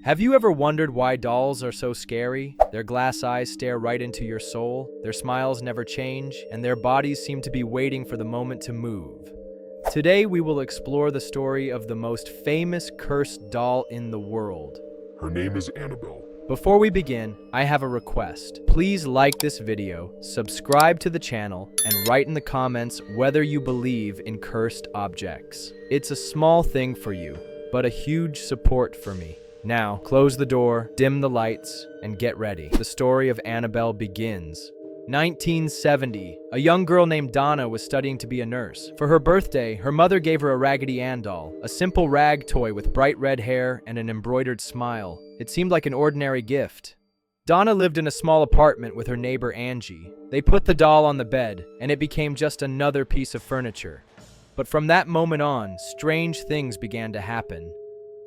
Have you ever wondered why dolls are so scary? Their glass eyes stare right into your soul, their smiles never change, and their bodies seem to be waiting for the moment to move. Today we will explore the story of the most famous cursed doll in the world. Her name is Annabelle. Before we begin, I have a request. Please like this video, subscribe to the channel, and write in the comments whether you believe in cursed objects. It's a small thing for you, but a huge support for me. Now, close the door, dim the lights, and get ready. The story of Annabelle begins. 1970, a young girl named Donna was studying to be a nurse. For her birthday, her mother gave her a Raggedy Ann doll, a simple rag toy with bright red hair and an embroidered smile. It seemed like an ordinary gift. Donna lived in a small apartment with her neighbor Angie. They put the doll on the bed, and it became just another piece of furniture. But from that moment on, strange things began to happen.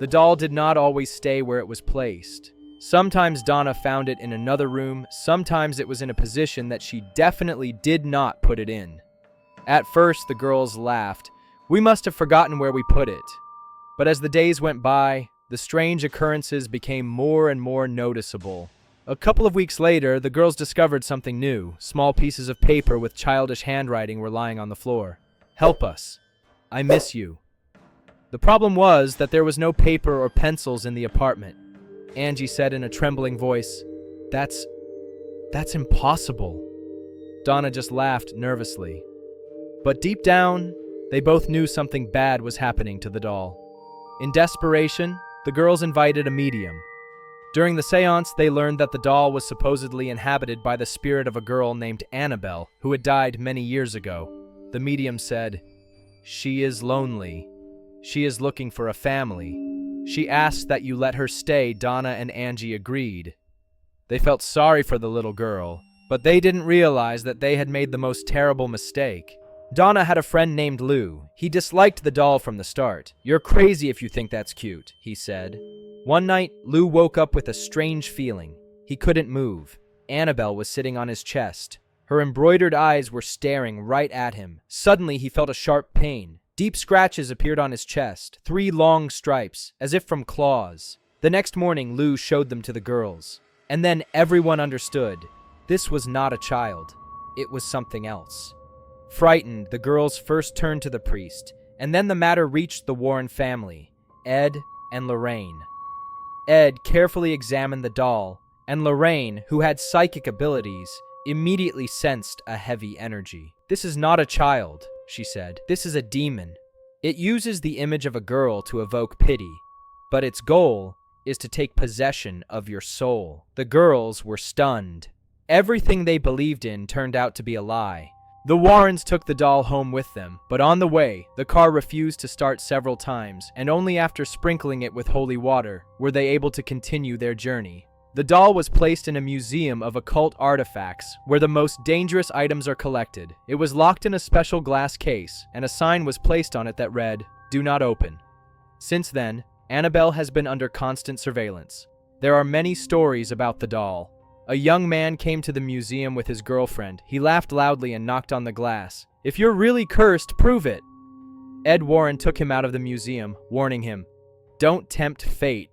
The doll did not always stay where it was placed. Sometimes Donna found it in another room, sometimes it was in a position that she definitely did not put it in. At first, the girls laughed. We must have forgotten where we put it. But as the days went by, the strange occurrences became more and more noticeable. A couple of weeks later, the girls discovered something new. Small pieces of paper with childish handwriting were lying on the floor. Help us. I miss you. The problem was that there was no paper or pencils in the apartment. Angie said in a trembling voice, That's impossible. Donna just laughed nervously. But deep down, they both knew something bad was happening to the doll. In desperation, the girls invited a medium. During the seance, they learned that the doll was supposedly inhabited by the spirit of a girl named Annabelle, who had died many years ago. The medium said, She is lonely. She is looking for a family. She asked that you let her stay. Donna and Angie agreed. They felt sorry for the little girl, but they didn't realize that they had made the most terrible mistake. Donna had a friend named Lou. He disliked the doll from the start. You're crazy if you think that's cute, he said. One night, Lou woke up with a strange feeling. He couldn't move. Annabelle was sitting on his chest. Her embroidered eyes were staring right at him. Suddenly, he felt a sharp pain. Deep scratches appeared on his chest, 3 long stripes, as if from claws. The next morning, Lou showed them to the girls. And then everyone understood. This was not a child. It was something else. Frightened, the girls first turned to the priest, and then the matter reached the Warren family, Ed and Lorraine. Ed carefully examined the doll, and Lorraine, who had psychic abilities, immediately sensed a heavy energy. This is not a child, she said. This is a demon. It uses the image of a girl to evoke pity, but its goal is to take possession of your soul. The girls were stunned. Everything they believed in turned out to be a lie. The Warrens took the doll home with them, but on the way, the car refused to start several times, and only after sprinkling it with holy water were they able to continue their journey. The doll was placed in a museum of occult artifacts, where the most dangerous items are collected. It was locked in a special glass case, and a sign was placed on it that read, "Do not open." Since then, Annabelle has been under constant surveillance. There are many stories about the doll. A young man came to the museum with his girlfriend. He laughed loudly and knocked on the glass. "If you're really cursed, prove it." Ed Warren took him out of the museum, warning him, "Don't tempt fate."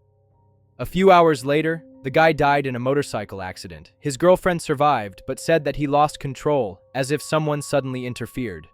A few hours later, the guy died in a motorcycle accident. His girlfriend survived, but said that he lost control, as if someone suddenly interfered.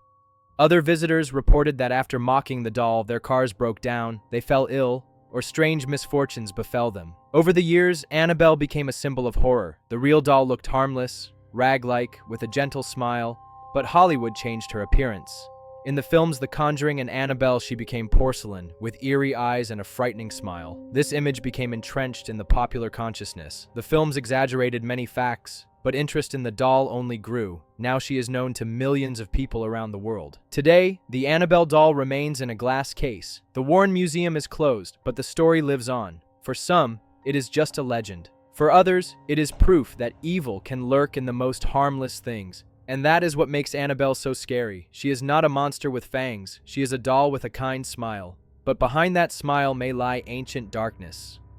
Other visitors reported that after mocking the doll, their cars broke down, they fell ill, or strange misfortunes befell them. Over the years, Annabelle became a symbol of horror. The real doll looked harmless, rag-like, with a gentle smile, but Hollywood changed her appearance. In the films The Conjuring and Annabelle, she became porcelain, with eerie eyes and a frightening smile. This image became entrenched in the popular consciousness. The films exaggerated many facts, but interest in the doll only grew. Now she is known to millions of people around the world. Today, the Annabelle doll remains in a glass case. The Warren Museum is closed, but the story lives on. For some, it is just a legend. For others, it is proof that evil can lurk in the most harmless things. And that is what makes Annabelle so scary. She is not a monster with fangs. She is a doll with a kind smile. But behind that smile may lie ancient darkness.